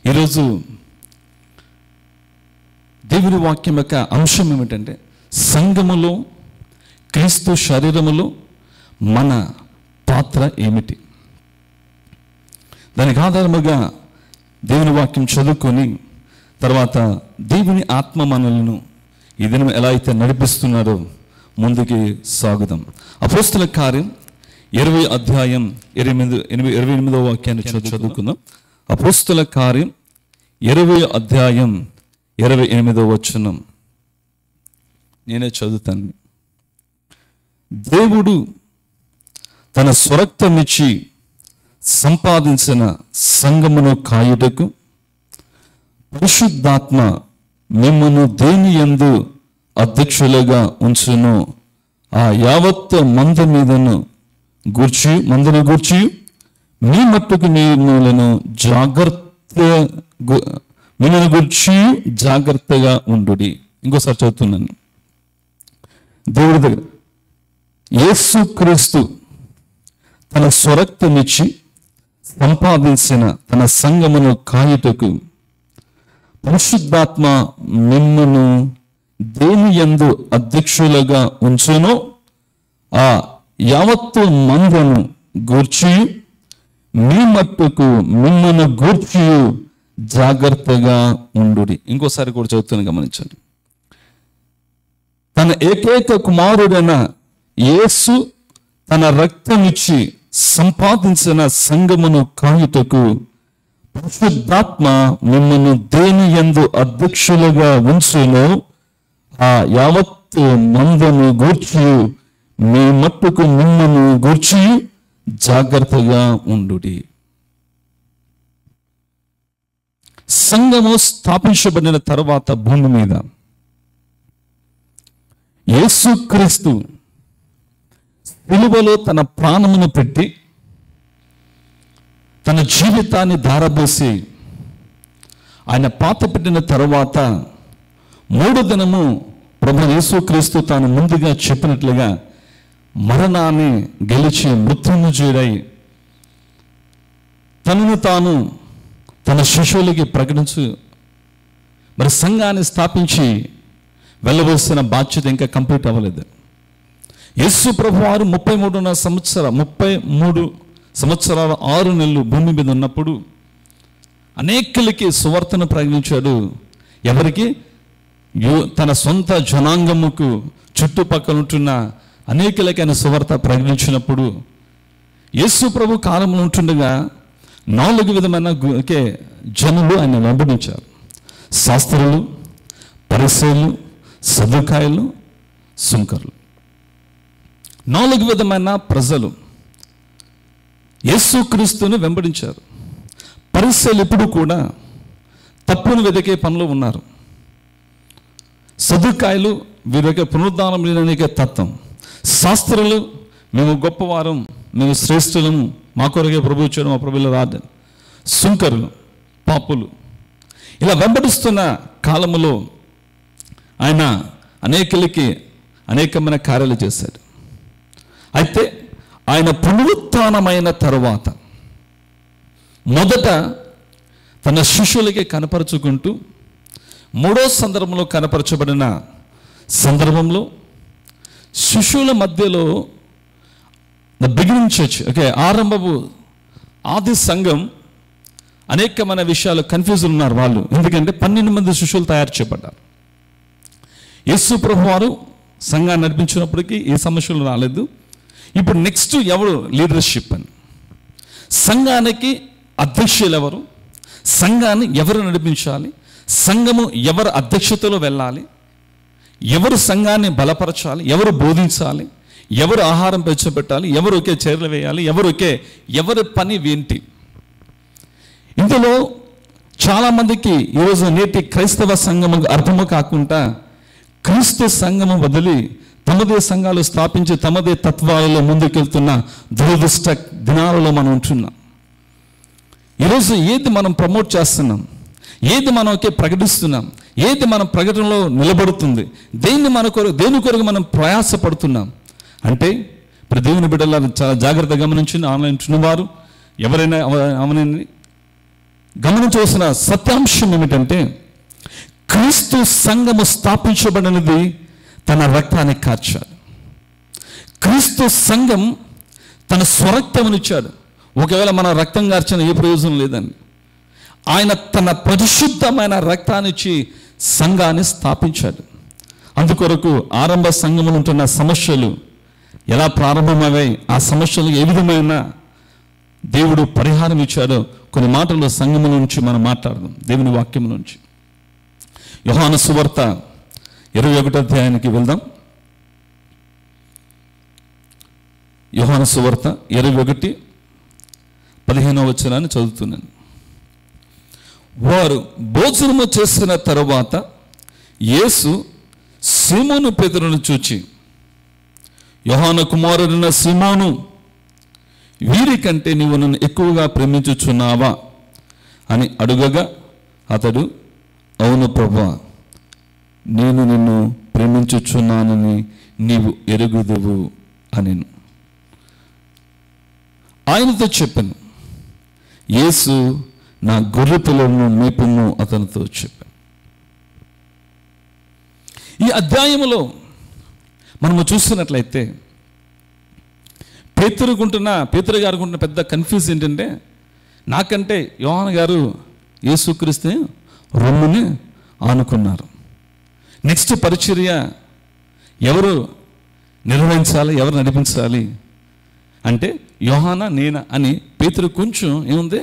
ఈరోజు దేవుని వాక్యం యొక్క అంశం ఏమిటంటే, సంఘములో క్రీస్తు శరీరములో మన పాత్ర ఏమిటి. దానికి ఆధారముగా దేవుని వాక్యం చదువుకొని తర్వాత దేవుని ఆత్మ మనలను ఈ దినం ఎలా అయితే నడిపిస్తున్నారో ముందుకి సాగుదాం. అపోస్తుల కార్యం 20వ అధ్యాయం 28వ వాక్యాన్ని చదువుకుందాం. అపోస్తుల కార్యం 20వ అధ్యాయం 28వ వచనం నేనే చదువుతాను. దేవుడు తన స్వరక్తమిచ్చి సంపాదించిన సంఘమును కాయుటకు పరిశుద్ధాత్మ మిమ్మును దేని యందు అధ్యక్షులుగా ఉంచును, ఆ యావత్ మందు మీదను గూర్చి మీ మట్టుకు మిమ్మల్ని జాగ్రత్తగా ఉండుడి. ఇంకోసారి చదువుతున్నాను. దేవుడి దగ్గర యేసుక్రీస్తు తన స్వరక్తమిచ్చి సంపాదించిన తన సంఘమును కాయుటకు పరిశుద్ధాత్మ మిమ్మును దేని యందు అధ్యక్షులుగా ఉంచునో, ఆ యావత్తు మందను గూర్చి మీ మట్టుకు మిమ్మల్ని గూర్చి జాగ్రత్తగా ఉండుడి. ఇంకోసారి కూడా చదువుతాను, గమనించండి. తన ఏకైక కుమారుడైన యేసు తన రక్తమిచ్చి సంపాదించిన సంఘమును కాయుటకు పరిశుద్ధాత్మ మిమ్మల్ని దేని యందు అధ్యక్షులుగా ఉంచును, ఆ యావత్తు మందను గూర్చి మీ మట్టుకు మిమ్మల్ని గూర్చి జాగ్రత్తగా ఉండుడి. సంఘము స్థాపించబడిన తర్వాత భూమి మీద యేసుక్రీస్తు సిలువలో తన ప్రాణమును పెట్టి తన జీవితాన్ని ధారపోసి ఆయన పాత పెట్టిన తర్వాత 3వ దినము ప్రభు యేసుక్రీస్తు తాను ముందుగా చెప్పినట్లుగా మరణాన్ని గెలిచి మృత్యుంజయుడై తనను తాను తన శిష్యులకి ప్రకటించు మరి సంఘాన్ని స్థాపించి వెళ్ళవలసిన బాధ్యత ఇంకా కంప్లీట్ అవ్వలేదు. యేసు ప్రభు వారు 33 సంవత్సరాలు 6 నెలలు భూమి మీద ఉన్నప్పుడు అనేకులకి సువార్తను ప్రకటించాడు. ఎవరికి? తన సొంత జనాంగముకు చుట్టుపక్కల ఉంటున్న అనేకులకి ఆయన సువార్త ప్రకటించినప్పుడు యేసు ప్రభు కాలంలో ఉంటుండగా 4 విధమైన జనులు ఆయన వెంబడించారు. శాస్త్రులు, పరిసయ్యులు, సదుకాయులు, సుంకరులు. 4 విధమైన ప్రజలు యేసుక్రీస్తుని వెంబడించారు. పరిసయ్యులు ఇప్పుడు కూడా తప్పును వెతికే పనిలో ఉన్నారు. సదుకాయులు వీరి యొక్క పునరుద్ధానం లేదనే తత్వం. శాస్త్రులు మేము గొప్పవారం, మేము శ్రేష్ఠులము, మా కొరకే ప్రభు ఇచ్చాడు, మా ప్రభువుల రాదని. సుంకరులు, పాపులు. ఇలా వెంబడిస్తున్న కాలములో ఆయన అనేకులకి అనేకమైన కార్యాలు చేశాడు. అయితే ఆయన పునరుత్థానమైన తరువాత మొదట తన శిష్యులకి కనపరుచుకుంటూ 3వ సందర్భంలో కనపరచబడిన సందర్భంలో శిష్యుల మధ్యలో ద బిగినింగ్ చర్చ్, ఆరంభపు ఆది సంఘం అనేకమైన విషయాలు కన్ఫ్యూజన్ ఉన్నారు వాళ్ళు. ఎందుకంటే 12 మంది శిష్యులు తయారు చేయబడ్డారు. యేసు ప్రభు వారు సంఘాన్ని నడిపించినప్పటికీ ఏ సమస్యలు రాలేదు. ఇప్పుడు నెక్స్ట్ ఎవరు లీడర్షిప్ అని, సంఘానికి అధ్యక్షులు ఎవరు, సంఘాన్ని ఎవరు నడిపించాలి, సంఘము ఎవరు అధ్యక్షతలో వెళ్ళాలి, ఎవరు సంఘాన్ని బలపరచాలి, ఎవరు బోధించాలి, ఎవరు ఆహారం పెంచబెట్టాలి, ఎవరు ఒకే చర్యలు వేయాలి, ఎవరి పని ఏంటి. ఇందులో చాలామందికి ఈరోజు నేటి క్రైస్తవ సంఘము అర్థము కాకుండా క్రీస్తు సంఘము వదిలి తమదే సంఘాలు స్థాపించి తమదే తత్వాలలో ముందుకెళ్తున్న దురదృష్ట దినాలలో మనం ఉంటున్నాం. ఈరోజు ఏది మనం ప్రమోట్ చేస్తున్నాం, ఏది మనం ప్రకటిస్తున్నాం, ఏది మన ప్రకటనలో నిలబడుతుంది, దేని కొరకు మనం ప్రయాసపడుతున్నాం అంటే ఇప్పుడు దేవుని బిడ్డల చాలా జాగ్రత్తగా గమనించింది. ఆన్లైన్ వారు ఎవరైనా అవనండి, గమనించవలసిన సత్యాంశం ఏమిటంటే, క్రీస్తు సంఘము స్థాపించబడినది తన రక్తాన్ని కార్చాడు. క్రీస్తు సంఘం తన స్వరక్తమునిచ్చాడు. ఒకవేళ మన రక్తం కార్చిన ఏ ప్రయోజనం లేదండి. ఆయన తన పరిశుద్ధమైన రక్తాన్నిచ్చి సంఘాన్ని స్థాపించాడు. అందుకొరకు ఆరంభ సంఘములు ఉంటున్న సమస్యలు ఎలా ప్రారంభమయ్యాయి, ఆ సమస్యలు ఏ విధమైన దేవుడు పరిహారం ఇచ్చాడో కొన్ని మాటలు సంఘముల నుంచి మనం మాట్లాడదాం, దేవుని వాక్యం నుంచి. యోహాను సువార్త 21వ అధ్యాయానికి వెళ్దాం. యోహాను సువార్త 21:15 వచనాన్ని చదువుతున్నాను. వారు భోజనము చేసిన తరువాత యేసు సీమోను పేతురును చూచి, యోహాను కుమారుడైన సీమోను, వీరికంటే నీవు నన్ను ఎక్కువగా ప్రేమించుచున్నావా అని అడుగగా అతడు, అవును ప్రభువా, నేను నిన్ను ప్రేమించుచున్నానని నీవు ఎరుగుదువు అనెను. ఆయనతో చెప్పాను, యేసు నా గొర్రె పిల్లలను మేపుము అతనితో చెప్పాను. ఈ అధ్యాయములో మనము చూస్తున్నట్లయితే పేతురు గారు ఉంటున్న పెద్ద కన్ఫ్యూజ్ ఏంటంటే, నాకంటే యోహాను గారు యేసుక్రీస్తుని రొమ్ముని ఆనుకున్నారు. నెక్స్ట్ పరిచర్య ఎవరు నిర్వహించాలి, ఎవరు నడిపించాలి అంటే యోహానా నేనా అని పేతురు కొంచెం ఏముంది,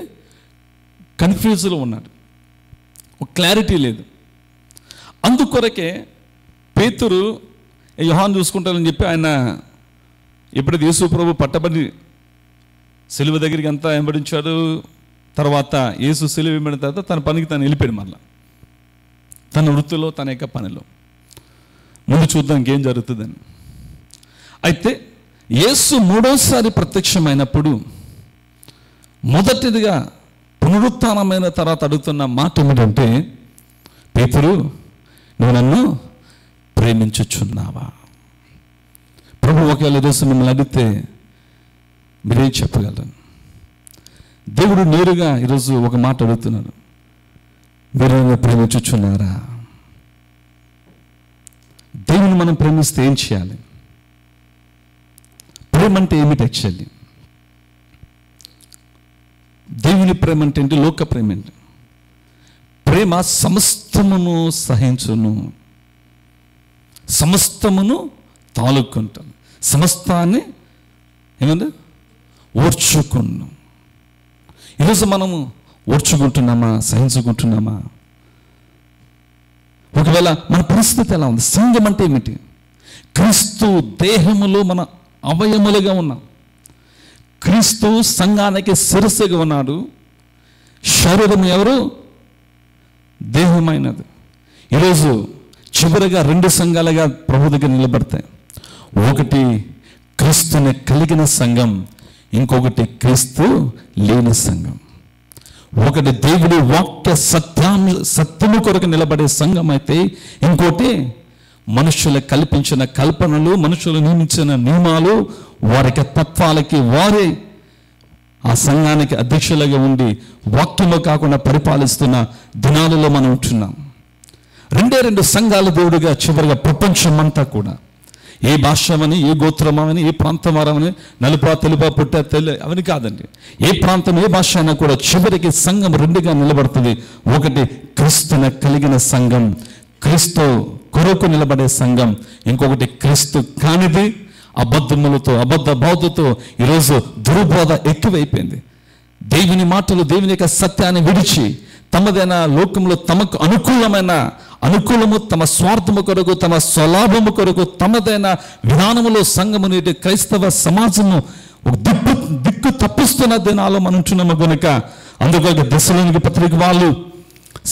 కన్ఫ్యూజ్లో ఉన్నాడు. ఒక క్లారిటీ లేదు. అందుకొరకే పేతురు యోహాను చూసుకుంటారని చెప్పి ఆయన ఎప్పుడైతే యేసు ప్రభు పట్టబడి సిలువ దగ్గరికి అంతా వెంబడించాడు, తర్వాత యేసు సిలువ వెంబడిన తర్వాత తన పనికి తను వెళ్ళిపోయాడు. మళ్ళా తన వృత్తిలో, తన యొక్క పనిలో. ముందు చూద్దాం ఇంకేం జరుగుతుందని. అయితే యేసు మూడోసారి ప్రత్యక్షమైనప్పుడు మొదటిదిగా పునరుత్థానమైన తర్వాత అడుగుతున్న మాట ఏమిటంటే, పేతురు, నువ్వు నన్ను ప్రేమించుచున్నావా? ప్రభు ఒకవేళ ఈరోజు మిమ్మల్ని అడిగితే మీరేం చెప్పగలరు? దేవుడు నేరుగా ఈరోజు ఒక మాట అడుగుతున్నాడు, మీరు నన్ను ప్రేమించుచున్నారా? దేవుని మనం ప్రేమిస్తే ఏం చేయాలి? ప్రేమ అంటే ఏమిటి? యాక్చువల్లీ దేవుని ప్రేమ అంటే ఏంటి? లోక ప్రేమ ఏంటి? ప్రేమ సమస్తమును సహించును, సమస్తమును తాలుకుంటాను, సమస్తాన్ని ఏమంటే ఓర్చుకున్నాం. ఈరోజు మనము ఓర్చుకుంటున్నామా, సహించుకుంటున్నామా? ఒకవేళ మన పరిస్థితి ఎలా ఉంది? సంఘం అంటే ఏమిటి? క్రీస్తు దేహములో మన అవయములుగా ఉన్నాం. క్రీస్తు సంఘానికి శిరస్సుగా ఉన్నాడు. శరీరం ఎవరు? దేహమైనది. ఈరోజు చివరిగా 2 సంఘాలుగా ప్రభు దగ్గర నిలబడతాయి. ఒకటి క్రీస్తుని కలిగిన సంఘం, ఇంకొకటి క్రీస్తు లేని సంఘం. ఒకటి దేవుడి వాక్య సత్యము కొరకు నిలబడే సంఘం అయితే, ఇంకోటి మనుషులు కల్పించిన కల్పనలు, మనుషులు నియమించిన నియమాలు, వారికి తత్వాలకి వారే ఆ సంఘానికి అధ్యక్షులుగా ఉండి వాక్యము కాకుండా పరిపాలిస్తున్న దినాలలో మనం ఉంటున్నాం. 2 సంఘాలు దేవుడిగా చివరిగా ప్రపంచమంతా కూడా, ఏ భాషమని, ఏ గోత్రమని, ఏ ప్రాంతం వారమని, నలుపా తెలుపా పుట్ట తెలి అవని కాదండి. ఏ ప్రాంతం, ఏ భాష అయినా కూడా చివరికి సంఘం 2గా నిలబడుతుంది. ఒకటి క్రీస్తుని కలిగిన సంఘం, క్రీస్తు కొరకు నిలబడే సంఘం. ఇంకొకటి క్రీస్తు కానిది, అబద్ధములతో, అబద్ధ బోధతో ఈరోజు దుర్బోధ ఎక్కువైపోయింది. దేవుని మాటలు, దేవుని యొక్క సత్యాన్ని విడిచి తమదైన లోకంలో తమకు అనుకూలము తమ స్వార్థము కొరకు, తమ స్వలాభము కొరకు, తమదైన విధానములో సంఘము నేటి క్రైస్తవ సమాజము ఒక దిక్కు తప్పిస్తున్న దినాల్లో మనం ఉంటున్నాము కనుక, అందుకొక దశలోనికి పత్రిక వాళ్ళు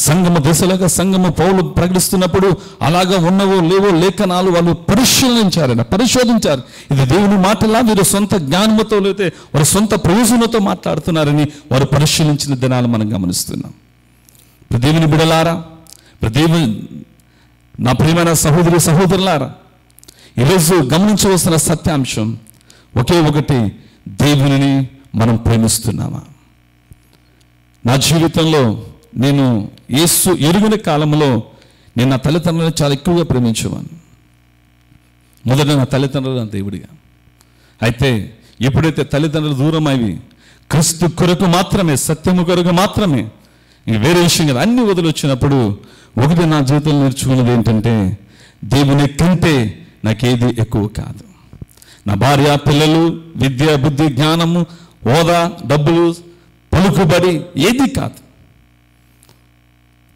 సంఘము పౌలు ప్రకటిస్తున్నప్పుడు అలాగా ఉన్నవో లేవో లేఖనాలు వాళ్ళు పరిశోధించారు. ఇది దేవుని మాటలా, వీరు సొంత జ్ఞానముతో లేతే వారి సొంత ప్రయోజనంతో మాట్లాడుతున్నారని వారు పరిశీలించిన దినాలు మనం గమనిస్తున్నాం. దేవుని బిడలారా, నా ప్రియమైన సహోదరులారా, ఈరోజు గమనించవలసిన సత్యాంశం ఒకే ఒకటి, దేవునిని మనం ప్రేమిస్తున్నామా? నా జీవితంలో నేను యేసు ఎరుగిన కాలంలో నేను నా తల్లిదండ్రులను చాలా ఎక్కువగా ప్రేమించేవాను. మొదట నా తల్లిదండ్రులు నా దేవుడిగా. అయితే ఎప్పుడైతే తల్లిదండ్రులు దూరం అవి క్రీస్తు కొరకు మాత్రమే, సత్యము కొరకు మాత్రమే, ఇంక వేరే విషయం కదా, అన్ని వదిలి వచ్చినప్పుడు ఒకటి నా జీవితంలో నేర్చుకున్నది ఏంటంటే, దేవుని కంటే నాకేది ఎక్కువ కాదు. నా భార్య, పిల్లలు, విద్య, బుద్ధి, జ్ఞానము, హోదా, డబ్బులు, పలుకుబడి ఏది కాదు.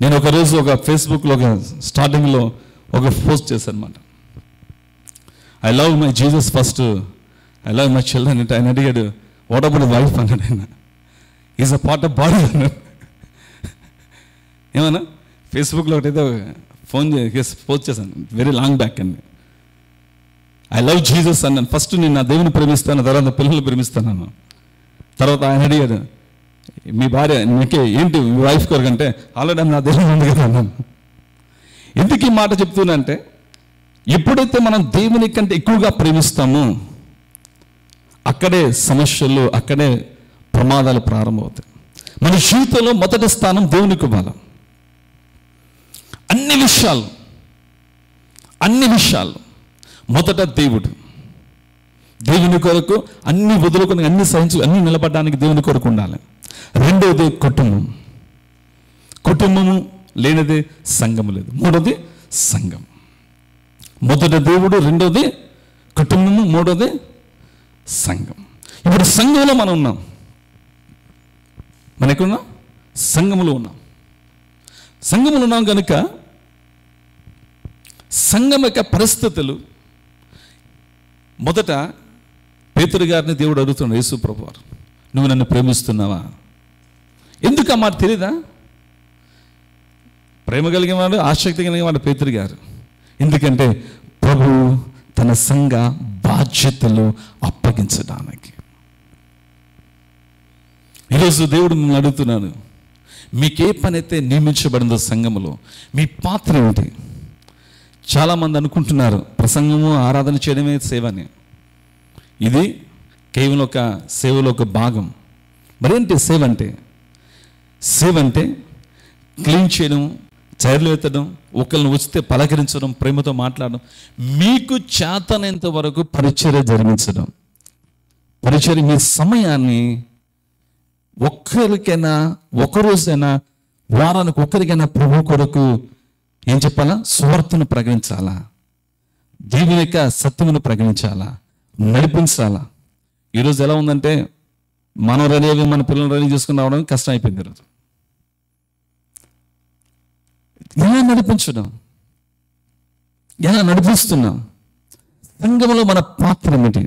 నేను ఒకరోజు ఒక ఫేస్బుక్లో ఒక స్టార్టింగ్లో ఒక పోస్ట్ చేశాను అనమాట. I love my Jesus first, I love my children అంటే ఆయన అడిగాడు, వాట్ అబౌట్ వైఫ్ అన్నాడు. ఆయన is a part of body అన్నాడు. ఏమన్నా ఫేస్బుక్లో ఒకటైతే ఫోన్ పోస్ట్ చేశాను, వెరీ లాంగ్ బ్యాక్ అండి. ఐ లవ్ జీసస్ అన్నాను. ఫస్ట్ నేను నా దేవుని ప్రేమిస్తాను, తర్వాత పిల్లలు ప్రేమిస్తాను. తర్వాత ఆయన అడిగాడు, మీ భార్య నీకే ఏంటి మీ వైఫ్ కొరకు అంటే, ఆల్రెడీ నా దేవుని ఉంది కదా అన్నాను. ఎందుకు ఈ మాట చెప్తున్నా అంటే, ఎప్పుడైతే మనం దేవుని కంటే ఎక్కువగా ప్రేమిస్తామో అక్కడే సమస్యలు, అక్కడే ప్రమాదాలు ప్రారంభమవుతాయి. మన జీవితంలో మొదటి స్థానం దేవునికి ఇవ్వాలి. అన్ని విషయాలు మొదట దేవుని కొరకు అన్ని వదులుకొని, అన్ని సహించి, అన్ని నిలబడడానికి దేవుని కొరకు ఉండాలి. రెండవది కుటుంబము లేనిదే సంఘము లేదు. మూడవది సంఘం. మొదట దేవుడు, రెండవది కుటుంబము, మూడవది సంఘం. ఇప్పుడు సంఘంలో మనం ఉన్నాం. మనం ఎక్కడున్నాం? సంఘములో ఉన్నాం. సంఘములో ఉన్నాం కనుక సంఘం యొక్క పరిస్థితులు, మొదట పేతురు గారిని దేవుడు అడుగుతున్నాడు, యేసు ప్రభువారు నువ్వు నన్ను ప్రేమిస్తున్నావా? ఎందుకు ఆ మాట తెలీదా? ప్రేమ కలిగిన వాడు, ఆసక్తి కలిగిన వాడు పేతురు గారు. ఎందుకంటే ప్రభు తన సంఘ బాధ్యతలు అప్పగించడానికి. ఈరోజు దేవుడు మిమ్మల్ని అడుగుతున్నాడు, మీకే పని అయితే నియమించబడిందో సంఘములో మీ పాత్ర ఏమిటి? చాలామంది అనుకుంటున్నారు ప్రసంగము, ఆరాధన చేయడమే సేవ అని. ఇది కేవలం ఒక సేవలో ఒక భాగం. మరేంటి సేవ అంటే? సేవ అంటే క్లీన్ చేయడం, చైర్లు ఎత్తడం, ఒకరిని వస్తే పలకరించడం, ప్రేమతో మాట్లాడడం, మీకు చేతనంత వరకు పరిచర్య జరిగించడం. పరిచర్య మీ సమయాన్ని ఒక్కరికైనా, ఒకరోజైనా, వారానికి ఒక్కరికైనా ప్రభు కొరకు ఏం చెప్పాలా? సువార్తను ప్రకటించాలా, దేవుని యొక్క సత్యమును ప్రకటించాలా, నడిపించాలా. ఈరోజు ఎలా ఉందంటే, మనం రెడీ అయ్యి మన పిల్లలు రెడీ చేసుకుని రావడం కష్టం అయిపోయింది. ఈరోజు ఎలా నడిపించడం, ఎలా నడిపిస్తున్నాం? సంఘంలో మన పాత్ర ఏమిటి?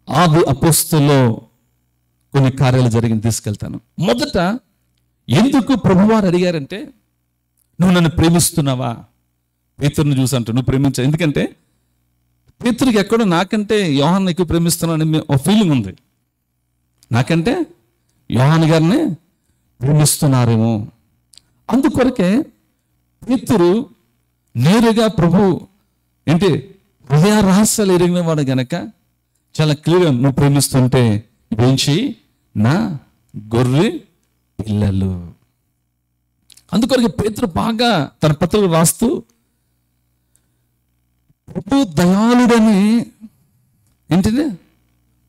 ఆది అపోస్తలులో కొన్ని కార్యాలు జరిగింది, తీసుకెళ్తాను. మొదట ఎందుకు ప్రభువారు అడిగారంటే, నువ్వు నన్ను ప్రేమిస్తున్నావా? పేతురుని చూసి అంటూ నువ్వు ప్రేమించావు. ఎందుకంటే పేతురుకి ఎక్కడో నాకంటే యోహాన్ని ఎక్కువ ప్రేమిస్తున్నానని ఒక ఫీలింగ్ ఉంది. నాకంటే యోహాన్ గారిని ప్రేమిస్తున్నారేమో. అందుకొరకే పేతురు నేరుగా ప్రభు ఏంటి హృదయ రహస్యాలు ఎరిగిన వాడు గనక చాలా క్లియర్గా, నువ్వు ప్రేమిస్తుంటే వేయించి నా గొర్రె పిల్లలు. అందుకొరకు పేతురు బాగా తన పత్రికలు రాస్తూ, ప్రభు దయాళుడని ఏంటిది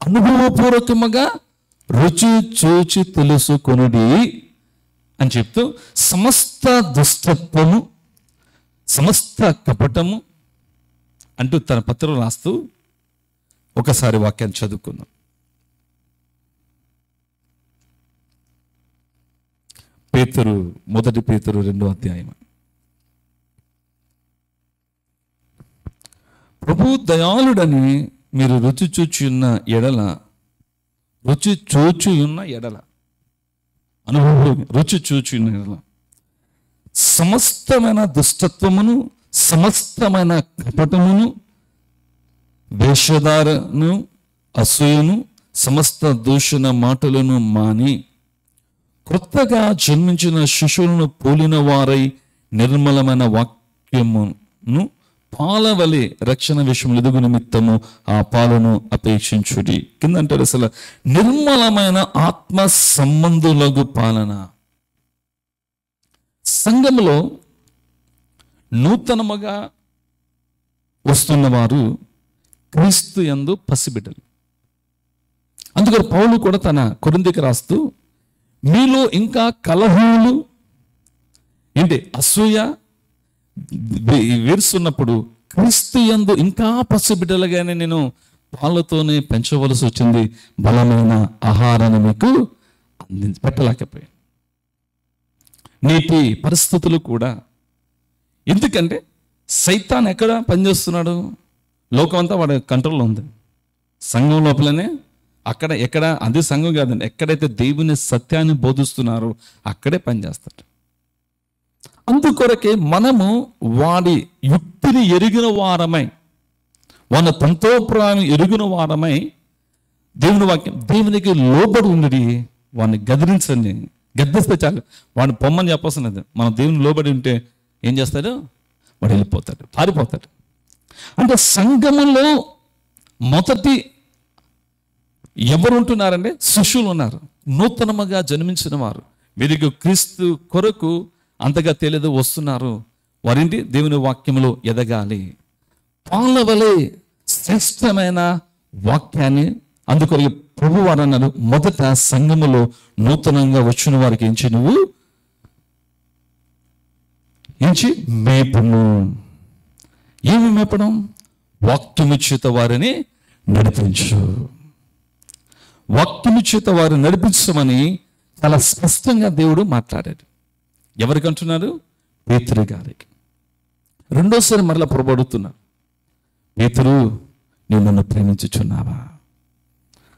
అనుభవపూర్వకముగా రుచి చూచి తెలుసుకొనుడి అని చెప్తూ, సమస్త దుష్టత్వము, సమస్త కపటము అంటూ తన పత్రికలు రాస్తూ ఒకసారి వాక్యాన్ని చదువుకుందాం. పేతురు, మొదటి పేతురు 2వ అధ్యాయం. ప్రభు దయాళుడని మీరు రుచి చూచి ఉన్న ఎడల అనుభవం, రుచి చూచి ఉన్న ఎడల సమస్తమైన దుష్టత్వమును, సమస్తమైన కపటమును, వేషధారను, అసూయను, సమస్త దూషణ మాటలను మాని క్రొత్తగా జన్మించిన శిశువులను పోలిన వారై నిర్మలమైన వాక్యమును పాల వలె రక్షణ విషయంలో ఎదుగు నిమిత్తము ఆ పాలను అపేక్షించుడి. కింద అంటారు అసలు నిర్మలమైన ఆత్మ సంబంధులకు పాలన. సంఘములో నూతనముగా వస్తున్నవారు క్రీస్తు యందు పసిబిడ్డలు. అందుకని పౌలు కూడా తన కొరింథీకి రాస్తూ మీలో ఇంకా కలహములు ఏంటి అసూయ వీరుస్తున్నప్పుడు క్రీస్తు యందు ఇంకా పసిబిడ్డలుగానే నేను పాలతోనే పెంచవలసి వచ్చింది, బలమైన ఆహారాన్ని మీకు పెట్టలేకపోయాను. నేటి పరిస్థితులు కూడా ఎందుకంటే సైతాన్ ఎక్కడ పనిచేస్తున్నాడు? లోకం అంతా వాడి కంట్రోల్లో ఉంది. సంఘం లోపలనే అక్కడ ఎక్కడ అది సంఘం కాదండి, ఎక్కడైతే దేవుని సత్యాన్ని బోధిస్తున్నారో అక్కడే పనిచేస్తాడు. అందుకొరకే మనము వాడి యుక్తిని ఎరిగిన వారమై, వాడి తంత్రోపాయాన్ని ఎరిగిన వారమై దేవుని వాక్యం దేవునికి లోబడి ఉండి వాడిని గదిరించండి. గద్దిస్తే చాలు, వాడిని పొమ్మని చెప్పాల్సినది. మనం దేవుని లోబడి ఉంటే ఏం చేస్తాడు? వాడు వెళ్ళిపోతాడు, పారిపోతాడు. అంటే సంఘములో మొదటి ఎవరు ఉంటున్నారంటే శిష్యులు ఉన్నారు, నూతనముగా జన్మించిన వారు. వీరికి క్రీస్తు కొరకు అంతగా తెలియదు వస్తున్నారు. వారింటి దేవుని వాక్యములో ఎదగాలి. పాల వలె శ్రేష్టమైన వాక్యాన్ని అందుకొరకు ప్రభు వారు అన్నారు, మొదట సంఘములో నూతనంగా వచ్చిన వారికి ఏంచి నువ్వు ఏంచి మేపము. ఏమి మేపడం? వాక్యము చేత వారిని నడిపించు. వాక్యము చేత వారిని నడిపించమని చాలా స్పష్టంగా దేవుడు మాట్లాడాడు. ఎవరికి అంటున్నారు? పేతురు గారికి. రెండోసారి మరలా పొరబడుతున్నారు, పేతురు నువ్వు నన్ను ప్రేమించుచున్నావా?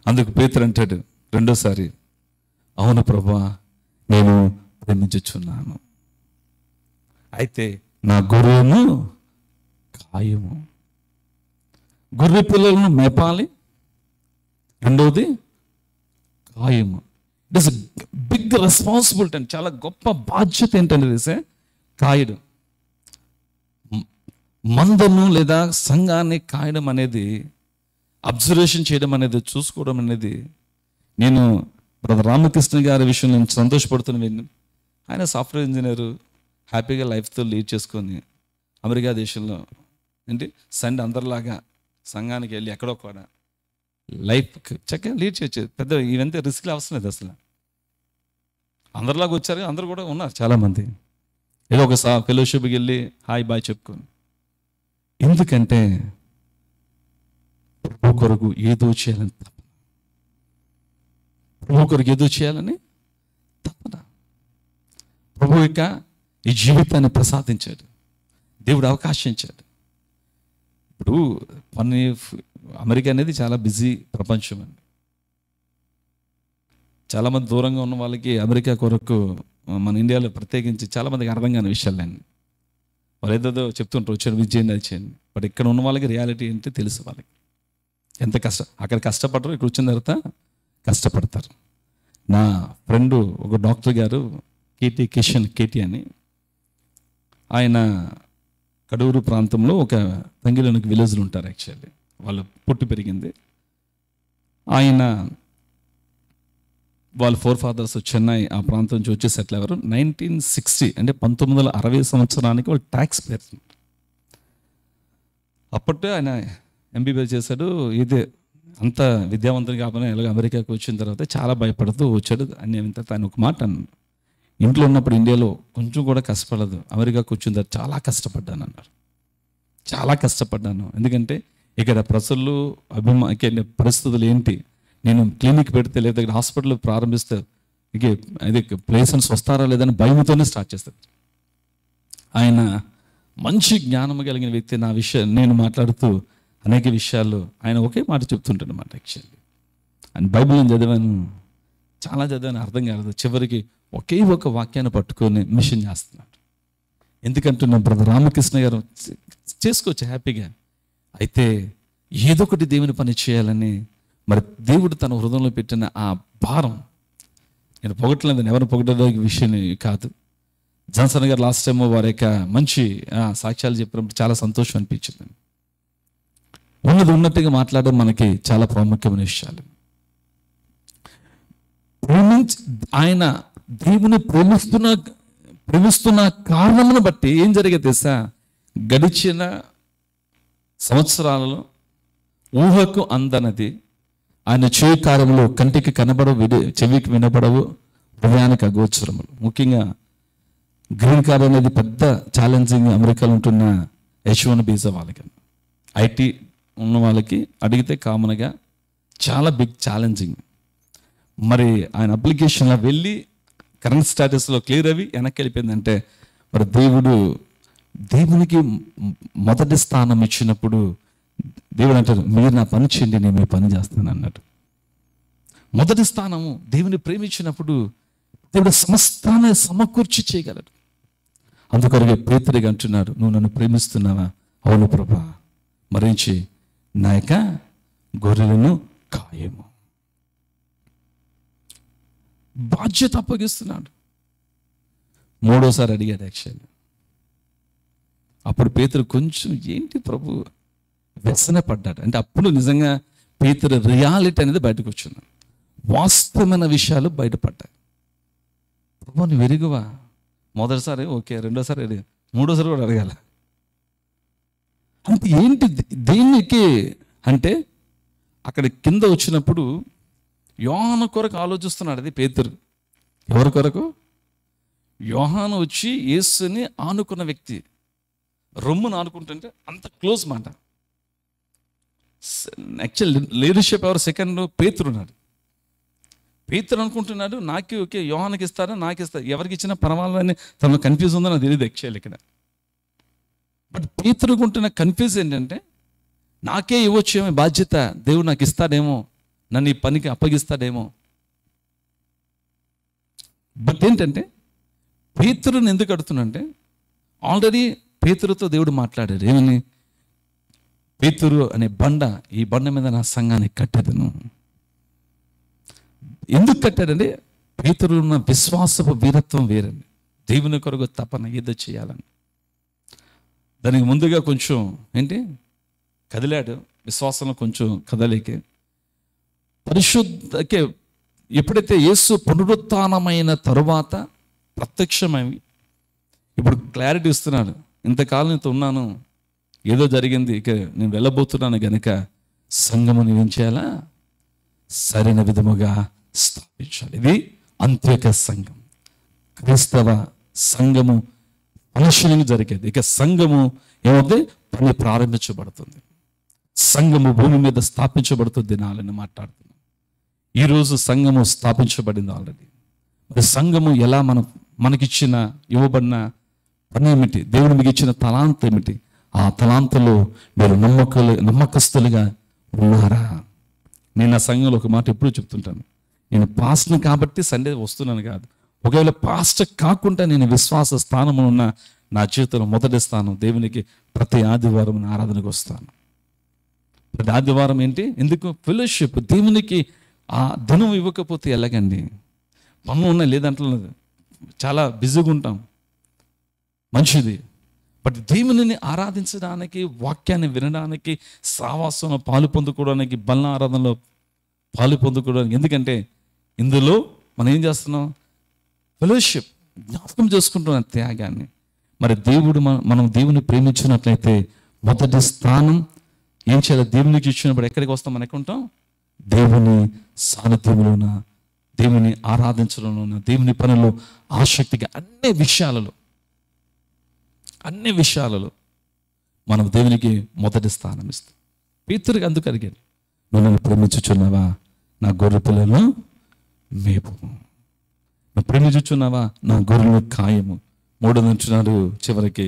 అందుకు పేతురు అంటాడు రెండోసారి, అవును ప్రభువా, నేను ప్రేమించుచున్నాను. అయితే నా గొర్రెను కాయము. గొర్రె పిల్లలను మేపాలి. రెండవది కాయము. ఇట్ ఇస్ బిగ్ రెస్పాన్సిబిలిటీ అండి. చాలా గొప్ప బాధ్యత ఏంటంటే తెలిసే కాయడం. మందను లేదా సంఘాన్ని కాయడం అనేది, అబ్జర్వేషన్ చేయడం అనేది, చూసుకోవడం అనేది, నేను బ్రదర్ రామకృష్ణ గారి విషయం నేను సంతోషపడుతున్నాను. ఆయన సాఫ్ట్వేర్ ఇంజనీరు, హ్యాపీగా లైఫ్తో లీడ్ చేసుకొని అమెరికా దేశంలో ఏంటి సండే అందరిలాగా సంఘానికి వెళ్ళి ఎక్కడో కూడా లైఫ్ చక్కగా లీడ్ చేయొచ్చు. పెద్ద ఇవంతా రిస్క్లు అవసరం లేదు అసలు. అందరిలాగా వచ్చారు, అందరు కూడా ఉన్నారు చాలామంది. ఏదో ఒక ఫెలోషిప్కి వెళ్ళి హాయ్ బాయ్ చెప్పుకొని. ఎందుకంటే ప్రభు కొరకు ఏదో చేయాలని తప్పన, ప్రభు కొరకు ఏదో చేయాలని తప్పన. ప్రభు యొక్క ఈ జీవితాన్ని ప్రసాదించాడు, దేవుడు అవకాశం ఇచ్చాడు. ఇప్పుడు అమెరికా అనేది చాలా బిజీ ప్రపంచం అండి. చాలామంది దూరంగా ఉన్న వాళ్ళకి అమెరికా కొరకు మన ఇండియాలో ప్రత్యేకించి చాలామందికి అర్థం కాని విషయాలండి. వాళ్ళు ఏదో చెప్తుంటారు, వచ్చాడు విజయండి అది చేయండి. బట్ ఇక్కడ ఉన్న వాళ్ళకి రియాలిటీ ఏంటి తెలుసు. వాళ్ళకి ఎంత అక్కడ కష్టపడరు, ఇక్కడ వచ్చిన తర్వాత కష్టపడతారు. నా ఫ్రెండు ఒక డాక్టర్ గారు కిషన్ కేటీ అని, ఆయన కడూరు ప్రాంతంలో ఒక తంగిలోనికి విలేజ్లు ఉంటారు. యాక్చువల్లీ వాళ్ళు పుట్టి పెరిగింది. ఆయన వాళ్ళ ఫోర్ ఫాదర్స్ చెన్నై ఆ ప్రాంతం నుంచి వచ్చి సెటిల్ అయ్యారు. 1960 అంటే 1960 సంవత్సరానికి వాళ్ళు ట్యాక్స్ పేరు. అప్పట్లో ఆయన ఎంబీబీఎస్ చేశాడు. ఇదే అంత విద్యావంతులు కాకపోయినా ఎలాగో అమెరికాకి వచ్చిన తర్వాత చాలా భయపడుతూ వచ్చాడు. అని ఆయన ఒక మాట అన్నాడు, ఇంట్లో ఉన్నప్పుడు ఇండియాలో కొంచెం కూడా కష్టపడలేదు, అమెరికాకు వచ్చిన తర్వాత చాలా కష్టపడ్డాను అన్నారు. చాలా కష్టపడ్డాను ఎందుకంటే ఇక్కడ ప్రజలు పరిస్థితులు ఏంటి, నేను క్లినిక్ పెడితే లేదా ఇక్కడ హాస్పిటల్ ప్రారంభిస్తే ఇక అది పేషెంట్స్ వస్తారా లేదని భయంతోనే స్టార్ట్ చేస్తారు. ఆయన మంచి జ్ఞానం కలిగిన వ్యక్తి. నేను మాట్లాడుతూ అనేక విషయాలు ఆయన ఒకే మాట చెప్తుంటాడు అన్నమాట. యాక్చువల్లీ ఆయన బైబిల్ నేను చదివాను, చాలా చదివాను, అర్థం కాలేదు. చివరికి ఒకే ఒక వాక్యాన్ని పట్టుకొని మిషన్ చేస్తున్నాడు. ఎందుకంటున్నా బ్రదర్ రామకృష్ణ గారు చేసుకోవచ్చు హ్యాపీగా, అయితే ఏదో ఒకటి దేవుని పని చేయాలని మరి దేవుడు తన హృదయంలో పెట్టిన ఆ భారం, నేను పొగట్లేదు, ఎవరు పొగడదో విషయం కాదు. జాన్సన్ గారు లాస్ట్ టైం వారి యొక్క మంచి సాక్ష్యాలు చెప్పినప్పుడు చాలా సంతోషం అనిపించింది. ఉన్నట్టుగా మాట్లాడడం మనకి చాలా ప్రాముఖ్యమైన విషయాలు. ఆయన దేవుని ప్రేమిస్తున్న కారణమును బట్టి ఏం జరిగే తెలుసా, గడిచిన సంవత్సరాలలో ఊహకు అందనది ఆయన చేయి కార్యములు కంటికి కనబడవు, చెవికి వినబడవు, హృదయానికి అగోచరములు. ముఖ్యంగా గ్రీన్ కార్డ్ అనేది పెద్ద ఛాలెంజింగ్. అమెరికాలో ఉంటున్న H1 వీసా వాళ్ళకి, ఐటీ ఉన్న వాళ్ళకి అడిగితే కామన్గా చాలా బిగ్ ఛాలెంజింగ్. మరి ఆయన అప్లికేషన్లో వెళ్ళి కరెంట్ స్టేటస్లో క్లియర్ అవి వెనక్కి వెళ్ళిపోయిందంటే, మరి దేవునికి మొదటి స్థానం ఇచ్చినప్పుడు దేవుడు అంటారు, మీరు నా పని చేయండి, నేను మీ పని చేస్తాను అన్నట్టు. మొదటి స్థానము దేవుని ప్రేమించినప్పుడు దేవుడు సమస్తాన్ని సమకూర్చి చేయగలడు. అందుకొరకే పేతురుగా అంటున్నారు, నువ్వు నన్ను ప్రేమిస్తున్నావా? అవును ప్రభా, మరించి నా యొక్క గొర్రెలను కాయము. బాధ్యత అప్పగిస్తున్నాడు. మూడోసారి అడిగాడు యాక్చువల్లీ. అప్పుడు పేతురు కొంచెం ఏంటి ప్రభు వ్యసన పడ్డాడు. అంటే అప్పుడు నిజంగా పేతురు రియాలిటీ అనేది బయటకు వచ్చింది, వాస్తవమైన విషయాలు బయటపడ్డాయి. ప్రభు నువ్వు ఎరుగువా? మొదటిసారి ఓకే, రెండోసారి అడిగా, మూడోసారి కూడా అడగాల. అంటే ఏంటి దేనికి అంటే, అక్కడ కింద వచ్చినప్పుడు యోహాను కొరకు ఆలోచిస్తున్నాడు. అది పేతురు. ఎవరి కొరకు? యోహాను వచ్చి యేసుని ఆనుకున్న వ్యక్తి, రొమ్మును ఆనుకుంటుంటే అంత క్లోజ్ మాట. యాక్చువల్ లీడర్షిప్ ఎవరు? సెకండ్ పేతురు ఉన్నాడు. పేతురు అనుకుంటున్నాడు నాకే ఓకే, యోహానికి ఇస్తారా నాకు ఇస్తారు, ఎవరికి ఇచ్చినా పర్వాలని తనలో కన్ఫ్యూజ్ ఉందో నాకు తెలియదు యాక్చువల్ ఇక్కడ. బట్ పేతురుకుంటున్న కన్ఫ్యూజ్ ఏంటంటే, నాకే ఇవ్వచ్చేమో బాధ్యత, దేవుడు నాకు ఇస్తాడేమో, నన్ను ఈ పనికి అప్పగిస్తాడేమో. బట్ ఏంటంటే పేతురుని ఎందుకు అడుగుతున్నంటే, ఆల్రెడీ పేతురుతో దేవుడు మాట్లాడాడు. ఏమని? పేతురు అనే బండ, ఈ బండ మీద నా సంఘాన్ని కట్టేదను. ఎందుకు కట్టాడంటే, పేతురు ఉన్న విశ్వాసపు వీరత్వం వేరండి. దేవుని కొరకు తపన ఏదో చేయాలని. దానికి ముందుగా కొంచెం ఏంటి కదిలాడు, విశ్వాసంలో కొంచెం కదలికే. పరిశుద్ధకే ఎప్పుడైతే యేసు పునరుత్థానమైన తరువాత ప్రత్యక్షమైంది, ఇప్పుడు క్లారిటీ ఇస్తున్నాడు. ఇంతకాలం నీతో ఉన్నాను, ఏదో జరిగింది, ఇక నేను వెళ్ళబోతున్నాను గనుక సంఘమును ఏం చేయాలా? సరైన విధముగా స్థాపించాలి. ఇది అంత్యక సంఘం, క్రైస్తవ సంఘము పరిశీలన జరిగేది. ఇక సంఘము ఏమవుతుంది? పని ప్రారంభించబడుతుంది. సంఘము భూమి మీద స్థాపించబడుతుంది దినాలని మాట్లాడుతున్నాం. ఈరోజు సంఘము స్థాపించబడింది ఆల్రెడీ. మరి సంఘము ఎలా మనకిచ్చిన ఇవ్వబడిన పని ఏమిటి? దేవుడు మీకు ఇచ్చిన తలాంత ఏమిటి? ఆ తలాంతలో మీరు నమ్మకస్తులుగా ఉన్నారా? నేను ఆ సంఘంలో ఒక మాట ఎప్పుడూ చెప్తుంటాను, నేను పాస్ట్ని కాబట్టి సండే వస్తున్నాను కాదు. ఒకవేళ పాస్ట్ కాకుండా నేను విశ్వాస స్థానంలో ఉన్న నా జీవితంలో మొదటి స్థానం దేవునికి ప్రతి ఆదివారం ఆరాధనకు వస్తాను. ప్రతి ఆదివారం ఏంటి? ఎందుకు? ఫెలోషిప్. దేవునికి ఆ ధనం ఇవ్వకపోతే ఎలాగండి? పనులు ఉన్నాయి లేదంటలేదు, చాలా బిజీగా ఉంటాం, మంచిది. బట్ దేవుని ఆరాధించడానికి, వాక్యాన్ని వినడానికి, సావాసంలో పాలు పొందుకోవడానికి, బల్ల ఆరాధనలో పాలు పొందుకోవడానికి. ఎందుకంటే ఇందులో మనం ఏం చేస్తున్నాం? ఫెలోషిప్, జ్ఞాపకం చేసుకుంటున్న త్యాగాన్ని. మరి దేవుడు మనం దేవుని ప్రేమించినట్లయితే మొదటి స్థానం ఏం చేయాలి? దేవునికి ఇచ్చినప్పుడు ఎక్కడికి వస్తాం? మనం ఎక్కడ ఉంటాం? దేవుని సాన్నిధ్యంలోన, దేవుని ఆరాధించడంలోన, దేవుని పనులు ఆసక్తిగా అన్ని విషయాలలో మనం దేవునికి మొదటి స్థానం ఇస్తాం. పేతురుకి అందుకు అడిగాడు, నువ్వు నన్ను ప్రేమించుచున్నావా? నా గొర్రె పిల్లలను మేపు. నువ్వు ప్రేమించుచున్నావా? నా గొర్రెలను కాయము. మూడోది అంటున్నాడు చివరికి,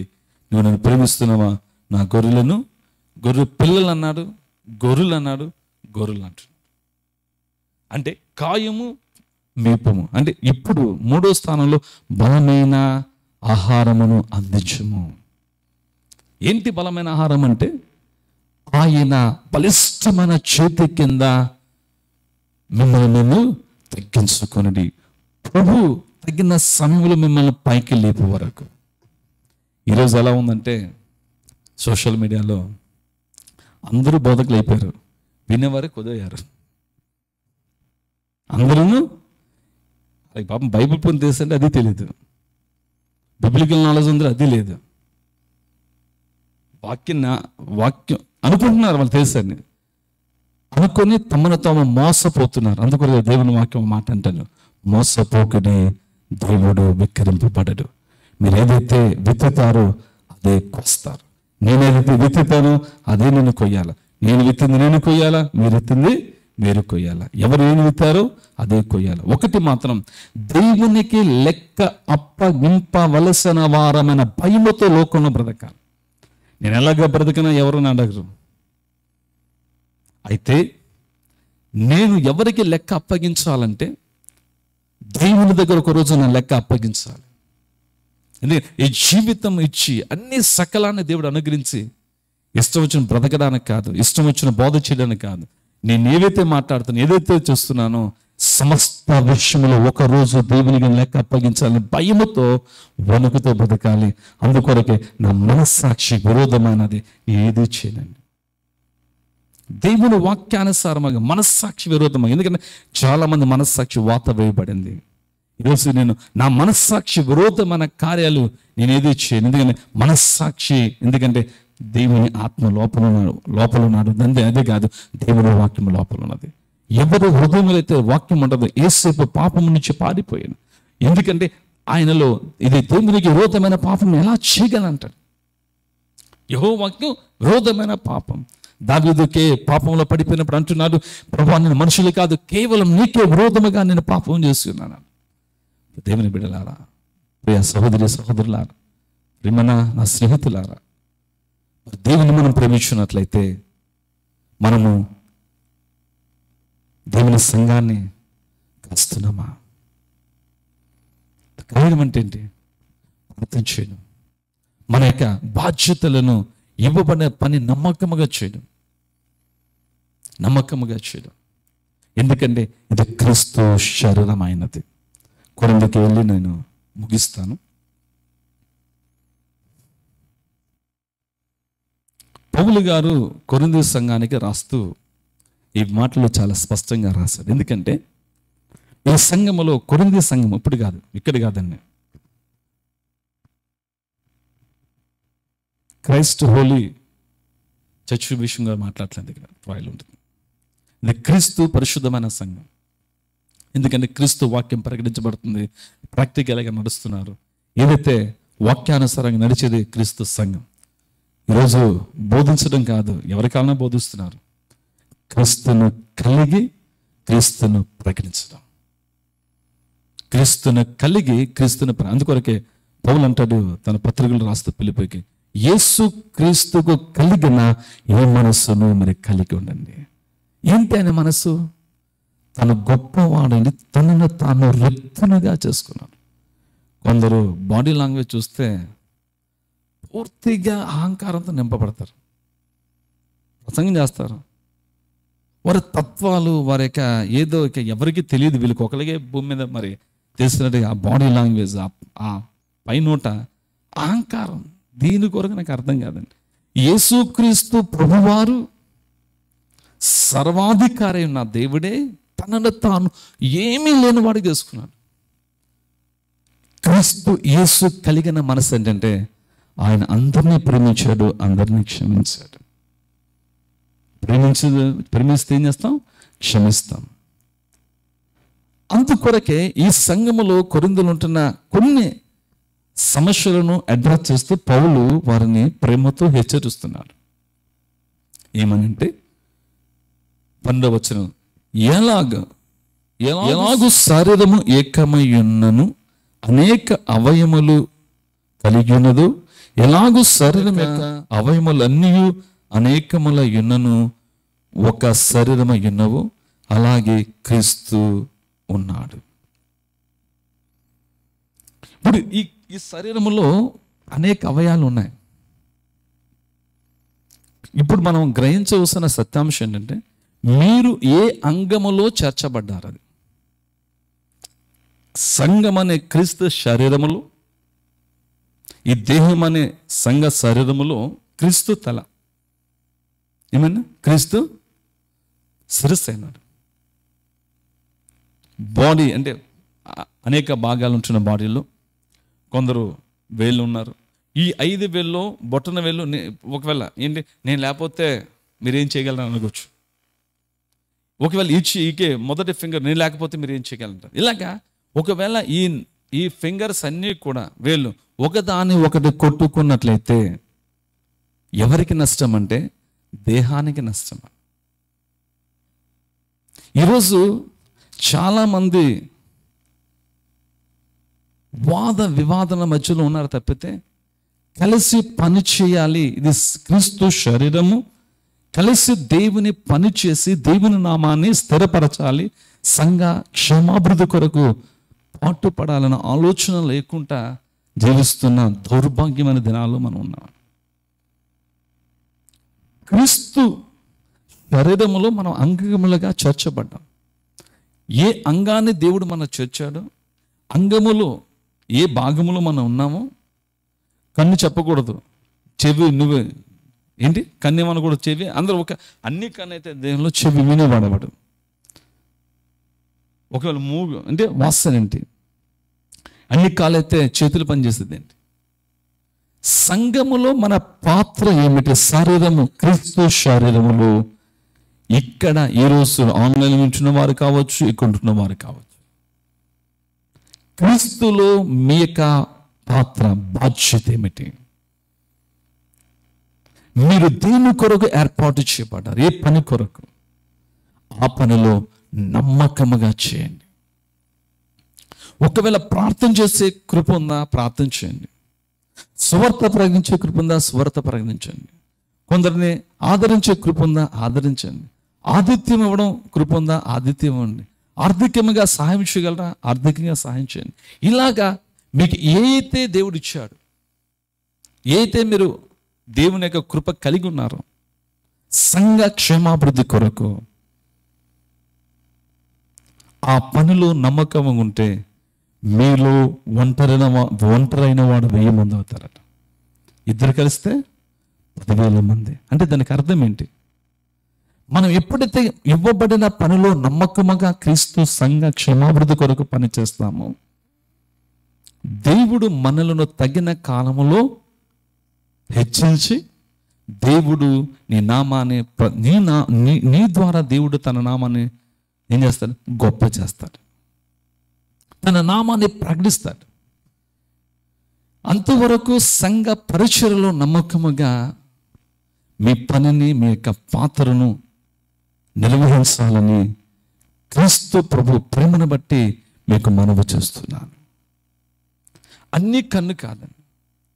నువ్వు నన్ను ప్రేమిస్తున్నావా? నా గొర్రెలను, గొర్రె పిల్లలు అన్నాడు, గొర్రెలు అన్నాడు, గొర్రెలు అంటున్నాడు. అంటే కాయము, మేపము. అంటే ఇప్పుడు మూడో స్థానంలో బలమైన ఆహారమును అందించము. ఏంటి బలమైన ఆహారం అంటే, ఆయన బలిష్టమైన చేతి కింద మిమ్మల్ని తగ్గించుకొనిడి. ప్రభు తగిన సమయంలో మిమ్మల్ని పైకి లేపు వరకు. ఈరోజు ఎలా ఉందంటే సోషల్ మీడియాలో అందరూ బోధకులు అయిపోయారు, వినేవారే కుదయ్యారు. అందరూ పాపం బైబిల్ పని తెలుసంటే అది తెలియదు, బిబ్లికల్ నాలెడ్జ్ ఉందో అది లేదు, వాక్యం అనుకుంటున్నారు వాళ్ళు తెలుసని అనుకొని తమను తాము మోసపోతున్నారు. అందుకొరకు దేవుని వాక్యం మాట అంటాను, మోసపోకుని దేవుడు విక్రింపబడడు. మీరు ఏదైతే విత్తుతారో అదే కోస్తారు. నేను ఏదైతే విత్తుతానో అదే నేను కొయ్యాల. నేను విత్తింది నేను కొయ్యాలా, మీరు విత్తింది మీరు కొయ్యాలా. ఎవరు ఏం విత్తారో అదే కొయ్యాలి. ఒకటి మాత్రం, దేవునికి లెక్క అప్పగింపవలసిన వారమైన భయముతో లోకంలో బ్రతకాలి. నేను ఎలాగ బ్రతకనా ఎవరు అడగరు. అయితే నేను ఎవరికి లెక్క అప్పగించాలంటే దేవుని దగ్గర ఒక రోజు నా లెక్క అప్పగించాలి. ఎందుకంటే ఈ జీవితం ఇచ్చి అన్ని సకలాన్ని దేవుడు అనుగ్రహించి ఇష్టం వచ్చిన బ్రతకడానికి కాదు, ఇష్టం వచ్చిన బోధ చేయడానికి కాదు. నేను ఏవైతే మాట్లాడుతాను, ఏదైతే చేస్తున్నానో సమస్త విషయంలో ఒకరోజు దేవునికి లెక్క అప్పగించాలని భయముతో వణుకుతో బ్రతకాలి. అందుకొరకే నా మనస్సాక్షి విరోధమైనది ఏది చేయనండి. దేవుని వాక్యానుసారముగా మనస్సాక్షి విరోధంగా, ఎందుకంటే చాలా మంది మనస్సాక్షి వాత వేయబడింది. ఈరోజు నేను నా మనస్సాక్షి విరోధమైన కార్యాలు నేను ఏది చేయను. ఎందుకంటే మనస్సాక్షి, ఎందుకంటే దేవుని ఆత్మ లోపల ఉన్నాడు. అదే కాదు, దేవుని వాక్యం లోపల ఉన్నది. ఎవరు హృదయంలో అయితే వాక్యం ఉండదు, యేసేపు పాపం నుంచి పారిపోయాను. ఎందుకంటే ఆయనలో ఇది దేవునికి విరోధమైన పాపం ఎలా చేయగలంటాడు. యెహోవా వాక్యం విరోధమైన పాపం. దావీదుకే పాపంలో పడిపోయినప్పుడు అంటున్నాడు, ప్రభువా నేను మనుషులు కాదు, కేవలం నీకే విరోధముగా నేను పాపం చేస్తున్నాను. దేవుని బిడ్డలారా, ప్రియ సహోదరి సహోదరులారా, ప్రియమైన నా స్నేహితులారా, దేవుని మనం ప్రేమించినట్లయితే మనము దేవుని సంఘాన్ని కాస్తున్నామా? కాయడం అంటే ఏంటి? ప్రార్థన చేయడం, మన యొక్క బాధ్యతలను ఇవ్వబడిన పని నమ్మకముగా చేయడం, నమ్మకముగా చేయడం. ఎందుకంటే ఇది క్రీస్తు శరీరమైనది. కొరింథీకి వెళ్ళి నేను ముగిస్తాను. పౌలు గారు కొరింథీ సంఘానికి రాస్తూ ఈ మాటలు చాలా స్పష్టంగా రాశాడు. ఎందుకంటే ఈ సంఘములో, కొరింథీ సంఘం ఇప్పుడు కాదు, ఇక్కడ కాదండి, క్రైస్ట్ హోలీ చర్చ్ విషయంగా మాట్లాడలేదు. ఇక్కడ ట్రయల్ ఉంటుంది. ఇది క్రీస్తు పరిశుద్ధమైన సంఘం. ఎందుకంటే క్రీస్తు వాక్యం ప్రకటించబడుతుంది, ప్రాక్టికల్గా నడుస్తున్నారు. ఏదైతే వాక్యానుసారంగా నడిచేది క్రీస్తు సంఘం. ఈరోజు బోధించడం కాదు, ఎవరికాలన్నా బోధిస్తున్నారు. క్రీస్తును కలిగి క్రీస్తును ప్రకటించడం, క్రీస్తును కలిగి క్రీస్తును. అందుకొరకే పౌలు అంటాడు తన పత్రికలు రాస్తూ ఫిలిప్పీకి, యేసు క్రీస్తుకు కలిగిన ఏ మనస్సును మరి కలిగి ఉండండి. ఏంటి ఆయన మనస్సు? తను గొప్పవాడని తనను తాను రెప్పనుగా చేసుకున్నాడు. కొందరు బాడీ లాంగ్వేజ్ చూస్తే పూర్తిగా అహంకారంతో నింపబడతారు, ప్రసంగం చేస్తారు. వారి తత్వాలు, వారి యొక్క ఏదో ఎవరికి తెలియదు, వీళ్ళకి ఒకరికే భూమి మీద మరి తెలిసినట్టు ఆ బాడీ లాంగ్వేజ్, ఆ పైనోట అహంకారం. దీని కొరకు నాకు అర్థం కాదండి. యేసుక్రీస్తు ప్రభువారు సర్వాధికారి ఉన్న దేవుడే తనను తాను ఏమీ లేనివాడు చేసుకున్నాడు. క్రీస్తు యేసు కలిగిన మనసు ఏంటంటే ఆయన అందరినీ ప్రేమించాడు, అందరినీ క్షమించాడు. ప్రేమిస్తే ఏం చేస్తాం? క్షమిస్తాం. అందుకొరకే ఈ సంఘములో కొరింథీలో ఉంటున్న కొన్ని సమస్యలను అడ్రస్ చేస్తూ పౌలు వారిని ప్రేమతో హెచ్చరిస్తున్నాడు. ఏమనంటే 12వ వచనం, ఎలాగూ శరీరము ఏకమై ఉన్నను అనేక అవయములు కలిగి ఉన్నదు, ఎలాగూ శరీరం యొక్క అవయములన్నీ అనేకముల యున్నను ఒక శరీరమై ఉన్నవు, అలాగే క్రీస్తు ఉన్నాడు. ఇప్పుడు ఈ శరీరములో అనేక అవయాలు ఉన్నాయి. ఇప్పుడు మనం గ్రహించవలసిన సత్యాంశం ఏంటంటే మీరు ఏ అంగములో చేర్చబడ్డారు. సంఘం అనే క్రీస్తు శరీరములో, ఈ దేహం అనే సంఘ శరీరములో క్రీస్తు తల. ఏమన్నా? క్రీస్తు శిరస్సు అయినాడు. బాడీ అంటే అనేక భాగాలు ఉంటున్న బాడీలో కొందరు వేళ్ళు ఉన్నారు. ఈ 5 వేల్లో బొట్టన వేళ్ళు ఒకవేళ ఏంటి నేను లేకపోతే మీరేం చేయగలరు అనుకోవచ్చు. ఒకవేళ ఈకే మొదటి ఫింగర్ నేను లేకపోతే మీరు ఏం చేయగలరు. ఇలాగా ఒకవేళ ఈ ఫింగర్స్ అన్నీ కూడా వేళ్ళు ఒకదాని ఒకటి కొట్టుకున్నట్లయితే ఎవరికి నష్టం అంటే దేహానికి నష్టం. ఈరోజు చాలామంది వాద వివాదాల మధ్యలో ఉన్నారు తప్పితే కలిసి పని చేయాలి, ఇది క్రీస్తు శరీరము, కలిసి దేవుని పని చేసి దేవుని నామాన్ని స్థిరపరచాలి, సంఘ క్షేమాభివృద్ధి కొరకు పాటుపడాలన్న ఆలోచన లేకుండా జీవిస్తున్న దౌర్భాగ్యమైన దినాల్లో మనం ఉన్నాం. క్రీస్తు శరీరములో మనం అంగములుగా చేర్చబడ్డాం. ఏ అంగాన్ని దేవుడు మనం చేర్చాడో, అంగములో ఏ భాగములో మనం ఉన్నామో, కన్ను చెప్పకూడదు, చెవి నువ్వే ఏంటి కన్ను ఏమనకూడదు, చెవి అందరూ ఒక అన్ని కన్ను అయితే దేవునిలో చెవి వినేవాడవాడు. ఒకవేళ మూవి అంటే వాసన ఏంటి, అన్ని కాలైతే చేతులు పనిచేస్తుంది ఏంటి. సంఘములో మన పాత్ర ఏమిటి? శరీరము, క్రీస్తు శరీరములో. ఇక్కడ ఈరోజు ఆన్లైన్ ఉంటున్న వారు కావచ్చు, ఇక్కడ ఉంటున్న వారు కావచ్చు, క్రీస్తులో మీ యొక్క పాత్ర బాధ్యత ఏమిటి? మీరు దేని కొరకు ఏర్పాటు చేయబడ్డారు? ఏ పని కొరకు? ఆ పనిలో నమ్మకముగా చేయండి. ఒకవేళ ప్రార్థన చేసే కృప ఉందా, ప్రార్థన చేయండి. సువార్త ప్రకటించే కృప ఉందా, సువార్త ప్రకటించండి. కొందరిని ఆదరించే కృప ఉందా, ఆదరించండి. ఆతిథ్యం ఇవ్వడం కృప ఉందా, ఆతిథ్యం ఇవ్వండి. ఆర్థికంగా సహాయం చేయగలరా, ఆర్థికంగా సహాయం చేయండి. ఇలాగా మీకు ఏదైతే దేవుడు ఇచ్చాడు, ఏదైతే మీరు దేవుని యొక్క కృప కలిగి ఉన్నారో, సంఘ క్షేమాభివృద్ధి కొరకు ఆ పనిలో నమ్మకం ఉంటే మీలో ఒంటరైన వాడు 1000 మంది అవుతారట. ఇద్దరు కలిస్తే 10,000 మంది. అంటే దానికి అర్థం ఏంటి? మనం ఎప్పుడైతే ఇవ్వబడిన పనిలో నమ్మకముగా క్రీస్తు సంఘ క్షేమాభివృద్ధి కొరకు పని చేస్తామో, దేవుడు మనలను తగిన కాలములో హెచ్చించి, దేవుడు నీ నామాన్ని నీ ద్వారా దేవుడు తన నామాన్ని ఏం చేస్తాడు? గొప్ప చేస్తాడు, తన నామాన్ని ప్రకటిస్తాడు. అంతవరకు సంఘ పరిచర్యలో నమ్మకముగా మీ పనిని, మీ యొక్క పాత్రను నిర్వహించాలని క్రీస్తు ప్రభు ప్రేమను బట్టి మీకు మనవి చేస్తున్నాను. అన్ని కన్ను కాదండి,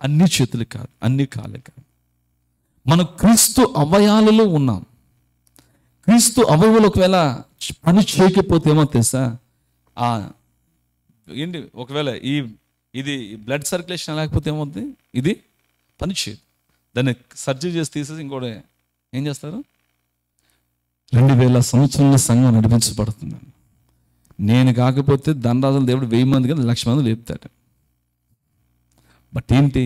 అన్ని చేతులు కాదు, అన్ని కాళ్ళు కాదు. మనం క్రీస్తు అవయాలలో ఉన్నాం. క్రీస్తు అవయవాలు ఒకవేళ పని చేయకపోతే ఏమో తెలుసా? ఏంటి ఒకవేళ ఇది బ్లడ్ సర్క్యులేషన్ లేకపోతే ఏమవుతుంది? ఇది పని చేయదు. దాన్ని సర్జరీ చేసి తీసేసి ఇంకోటి ఏం చేస్తారు? 2000 సంవత్సరాల సంఘం నడిపించబడుతుందండి. నేను కాకపోతే ధనరాజుల దేవుడు 1000 మంది కానీ 1,00,000 మంది లేపుతాడు. బట్ ఏంటి?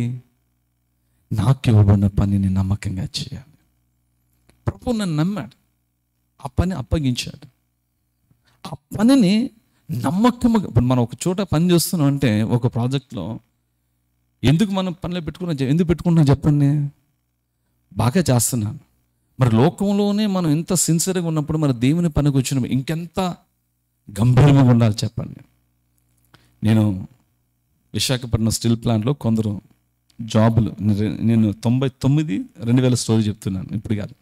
నాకు ఇవ్వబడిన పనిని నమ్మకంగా చేయాలి. ప్రభు నన్ను నమ్మాడు, ఆ పని అప్పగించాడు. ఆ పనిని నమ్మకముగా, ఇప్పుడు మనం ఒక చోట పని చేస్తున్నాం అంటే ఒక ప్రాజెక్ట్లో ఎందుకు మనం పనిలో ఎందుకు పెట్టుకుంటున్నాం చెప్పండి? బాగా చేస్తున్నాను. మరి లోకంలోనే మనం ఎంత సిన్సియర్గా ఉన్నప్పుడు మరి దేవుని పనికి వచ్చిన ఇంకెంత గంభీరంగా ఉండాలి చెప్పండి. నేను విశాఖపట్నం స్టీల్ ప్లాంట్లో కొందరు జాబులు, నేను 99-2000 స్టోరీ చెప్తున్నాను ఇప్పుడు కాదు.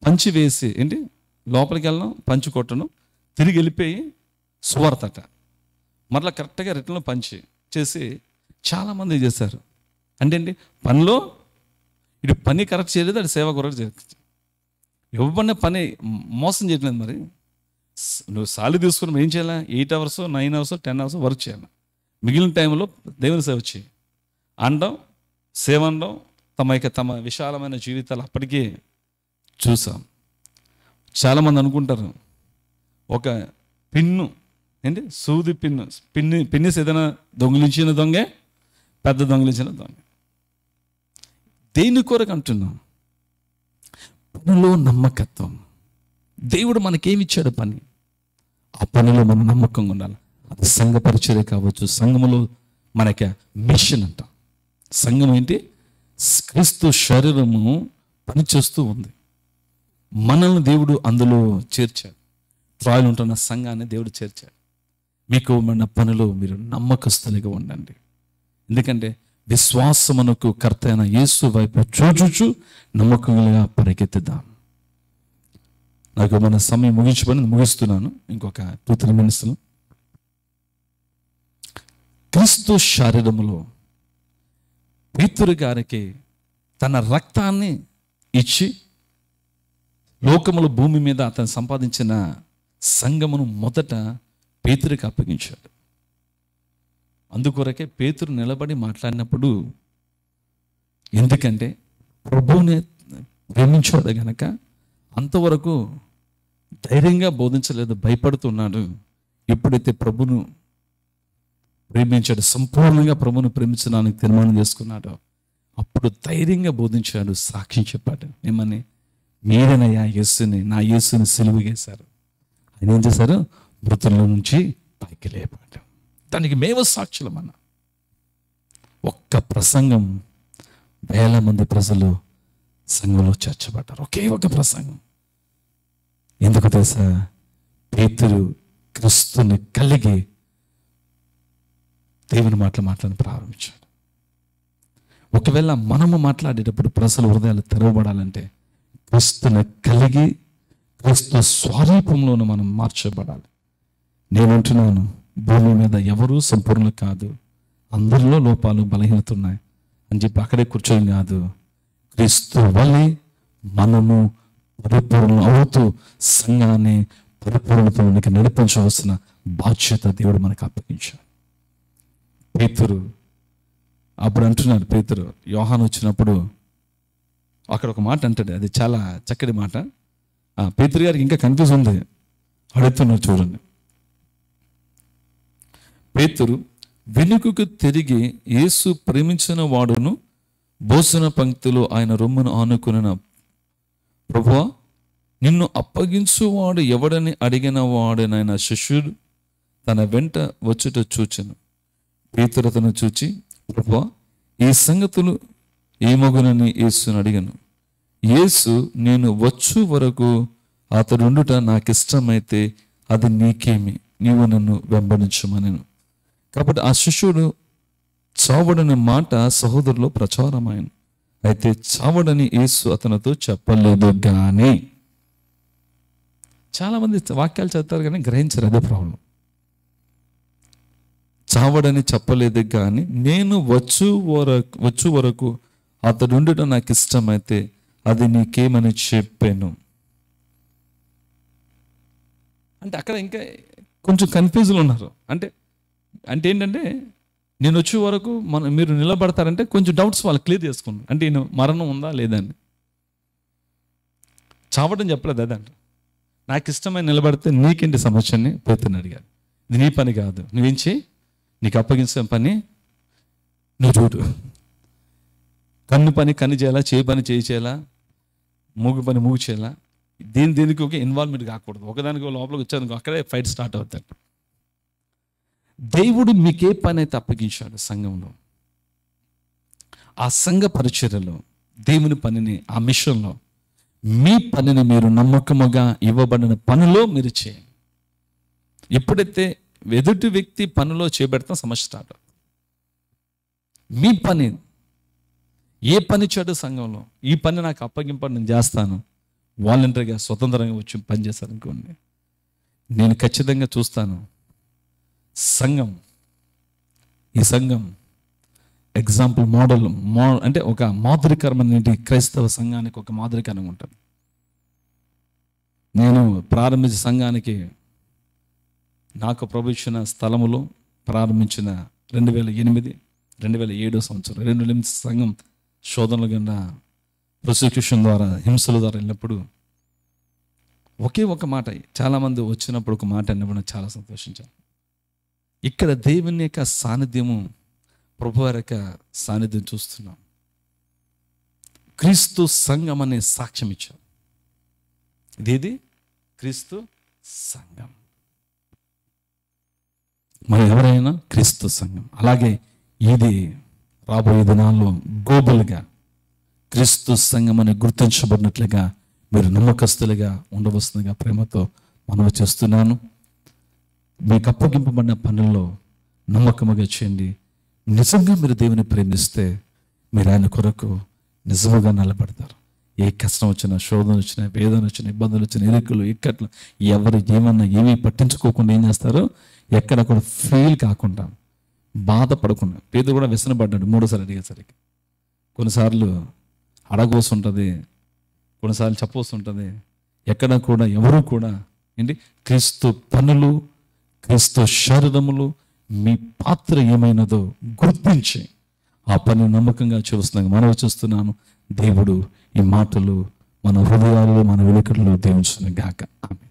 పంచి వేసి ఏంటి లోపలికి వెళ్ళడం, పంచి కొట్టడం, తిరిగి వెళ్ళిపోయి సువార్తట మరలా కరెక్ట్గా రిటర్న్లో పంచి చేసి చాలామంది చేశారు. అంటే ఏంటి? పనిలో ఇటు పని కరెక్ట్ చేయలేదు, అది సేవ కొరకు చేస్తుంది. ఇవ్వబడిన పని మోసం చేయట్లేదు. మరి నువ్వు సాలి తీసుకుని ఏం చేయాలి? 8 hours, 9 hours, 10 hours వర్క్ చేయాలి. మిగిలిన టైంలో దేవుని సేవ చేయి. అనడం, సేవ అనడం, తమ విశాలమైన జీవితాలు అప్పటికే చూసాం. చాలామంది అనుకుంటారు ఒక పిన్ను ఏంటి సూది పిన్నిస్ ఏదైనా దొంగిలించిన దొంగే, పెద్ద దొంగిలించిన దొంగ. దేని కొరకు అంటున్నాం? పనిలో నమ్మకత్వం. దేవుడు మనకేమి ఇచ్చాడు పని, ఆ పనిలో మనం నమ్మకంగా ఉండాలి. అది సంఘ పరిచర్య కావచ్చు. సంఘములో మనకి మిషన్ అంట. సంఘం ఏంటి? క్రీస్తు శరీరము పనిచేస్తూ ఉంది. మనల్ని దేవుడు అందులో చేర్చాడు. ట్రాయల్ ఉంటున్న సంఘాన్ని దేవుడు చేర్చాడు. మీకు మన పనిలో మీరు నమ్మకస్తులుగా ఉండండి. ఎందుకంటే విశ్వాసమునకు కర్త అయిన యేసు వైపు చూచుచు నమ్మకంగా పరిగెత్తుదాం. నాకు మన సమయం ముగిస్తున్నాను. ఇంకొక 2-3 minutesలో. క్రీస్తు శరీరములో పేతురు గారికి తన రక్తాన్ని ఇచ్చి లోకముల భూమి మీద అతను సంపాదించిన సంఘమును మొదట పేతురికి అప్పగించాడు. అందుకొరకే పేతురు నిలబడి మాట్లాడినప్పుడు, ఎందుకంటే ప్రభువుని ప్రేమించాడు గనక అంతవరకు ధైర్యంగా బోధించలేదు, భయపడుతున్నాడు. ఎప్పుడైతే ప్రభును ప్రేమించాడు, సంపూర్ణంగా ప్రభుని ప్రేమించడానికి తీర్మానం చేసుకున్నాడో అప్పుడు ధైర్యంగా బోధించాడు, సాక్ష్యం చెప్పాడు. ఏమని? మీరేనయ్యా యేసుని, నా యేసుని సిలువగేశారు. ఆయన ఏం చేశారు? మృతుల నుంచి పైకి లేపాడు. దానికి మేము సాక్షులమన్నా. ఒక్క ప్రసంగం వేల మంది ప్రజలు సంఘంలో చేర్చబడ్డారు. ఒకే ఒక ప్రసంగం. ఎందుకు తెలుసా? పేతురు క్రీస్తుని కలిగి దేవుని మాట్లాడని ప్రారంభించాడు. ఒకవేళ మనము మాట్లాడేటప్పుడు ప్రజల హృదయాలు తెరవబడాలంటే క్రీస్తుని కలిగి క్రీస్తు స్వరూపంలోనూ మనం మార్చబడాలి. నేనంటున్నాను, భూమి మీద ఎవరూ సంపూర్ణులు కాదు, అందరిలో లోపాలు బలహీనత ఉన్నాయి అని చెప్పి అక్కడే కూర్చొని కాదు, క్రీస్తు వలె మనము పరిపూర్ణ అవుతూ సంఘాన్ని పరిపూర్ణతలోనికి నడిపించవలసిన బాధ్యత దేవుడు మనకు అప్పగించాడు. పేతురు అప్పుడు అంటున్నాడు, పేతురు యోహాను వచ్చినప్పుడు అక్కడ ఒక మాట అంటాడు, అది చాలా చక్కటి మాట. పేతురు గారికి ఇంకా కన్ఫ్యూజ్ ఉంది, అడుగుతున్నారు చూడండి. పేతురు వెనుకకు తిరిగి యేసు ప్రేమించిన వాడును భోజన పంక్తిలో ఆయన రొమ్మును ఆనుకున్న, ప్రభువా, నిన్ను అప్పగించువాడు ఎవడని అడిగిన వాడనైన శిష్యుడు తన వెంట వచ్చుట చూచెను. పేతురు అతను చూచి, ప్రభువా, ఈ సంగతులు ఏమగునని యేసుని అడిగాను. యేసు, నేను వచ్చు వరకు అతడుండుట నాకిష్టమైతే అది నీకేమి, నీవు నన్ను వెంబడించమనెను. కాబట్టి ఆ శిష్యుడు చావడని మాట సహోదరులో ప్రచారమైన, అయితే చావడని యేసు అతనితో చెప్పలేదు. కానీ చాలామంది వాక్యాలు చదువుతారు కానీ గ్రహించరు, అదే ప్రాబ్లం. చావడని చెప్పలేదు కానీ నేను వచ్చు వరకు అతడు ఉండటం నాకు ఇష్టమైతే అది నీకేమని చెప్పాను. అంటే అక్కడ ఇంకా కొంచెం కన్ఫ్యూజ్లో ఉన్నారు. అంటే ఏంటంటే నేను వచ్చే వరకు మీరు నిలబడతారంటే కొంచెం డౌట్స్ వాళ్ళు క్లియర్ చేసుకున్నారు. అంటే నేను మరణం ఉందా లేదని. చావడం చెప్పలేదు అదంట. నాకు ఇష్టమైన నిలబడితే నీకేంటి సమస్యని పేతురుని అడిగారు. ఇది నీ పని కాదు, నువ్వేం చేయి, నీకు అప్పగించిన పని నువ్వు చూడు. కన్ను పని కన్ను చేయాలా, చేయి పని చేయి చేయాలా, మూగు పని మూగు చేయాలా, దీనికి ఒక ఇన్వాల్వ్మెంట్ కాకూడదు. ఒకదానికి లోపలికి వచ్చాను అక్కడే ఫైట్ స్టార్ట్ అవుతాడు. దేవుడు మీకే పని అయితే అప్పగించాడు సంఘంలో, ఆ సంఘ పరిచర్యలో, దేవుని పనిని, ఆ మిషన్లో మీ పనిని మీరు నమ్మకముగా ఇవ్వబడిన పనిలో మీరు చేయండి. ఎప్పుడైతే ఎదుటి వ్యక్తి పనిలో చేపెడతాం సమస్య స్టార్ట్ అవుతుంది. మీ పని ఏ పని చెడు సంఘంలో, ఈ పని నాకు అప్పగింపని నేను చేస్తాను, వాలంటరీగా స్వతంత్రంగా వచ్చి పని చేస్తారనుకోండి, నేను ఖచ్చితంగా చూస్తాను సంఘం, ఈ సంఘం ఎగ్జాంపుల్ మోడల్ అంటే ఒక మాదిరికరమైన క్రైస్తవ సంఘానికి ఒక మాదిరికరంగా ఉంటుంది. నేను ప్రారంభించిన సంఘానికి నాకు ప్రభు ఇచ్చిన స్థలములో ప్రారంభించిన 2008-2007 సంవత్సరం 2008 సంఘం శోధనల గుండా ప్రాసిక్యూషన్ ద్వారా, హింసల ద్వారా వెళ్ళినప్పుడు ఒకే ఒక మాట, చాలామంది వచ్చినప్పుడు ఒక మాట అన్నప్పుడు చాలా సంతోషించాను. ఇక్కడ దేవుని యొక్క సాన్నిధ్యము, ప్రభువారి యొక్క సాన్నిధ్యం చూస్తున్నాం. క్రీస్తు సంఘం అనే సాక్ష్యం ఇచ్చారు. ఇదేది క్రీస్తు సంఘం. మరి ఎవరైనా క్రీస్తు సంఘం. అలాగే ఇది రాబోయే దినాల్లో గ్లోబల్గా క్రీస్తు సంఘం అని గుర్తించబడినట్లుగా మీరు నమ్మకస్తులుగా ఉండవలసిందిగా ప్రేమతో మనవి చేస్తున్నాను. మీకు అప్పగింపబడిన పనుల్లో నమ్మకముగా చేయండి. నిజంగా మీరు దేవుని ప్రేమిస్తే మీరు ఆయన కొరకు నిజముగా నిలబడతారు. ఏ కష్టం వచ్చినా, శోధన వచ్చినా, వేదన వచ్చినా, ఇబ్బందులు వచ్చినా, ఇరుకులు ఇక్కట్లు ఎవరు ఏమన్నా ఏమీ పట్టించుకోకుండా ఏం చేస్తారు, ఎక్కడ కూడా ఫెయిల్ కాకుండా, బాధపడకుండా. పేదలు కూడా వ్యసనపడ్డాడు 3సార్లు అడిగేసరికి. కొన్నిసార్లు అడగోస్తుంటుంది, కొన్నిసార్లు చెప్పవస్తుంటుంది. ఎక్కడ కూడా ఎవరు కూడా ఏంటి క్రీస్తు పనులు, క్రీస్తు శరీరములు, మీ పాత్ర ఏమైనదో గుర్తించి ఆ పని నమ్మకంగా చూస్తున్నాను. మనవి చూస్తున్నాను. దేవుడు ఈ మాటలు మన హృదయాల్లో, మన వెలుకల్లో దీవించును గాక. ఆమేన్.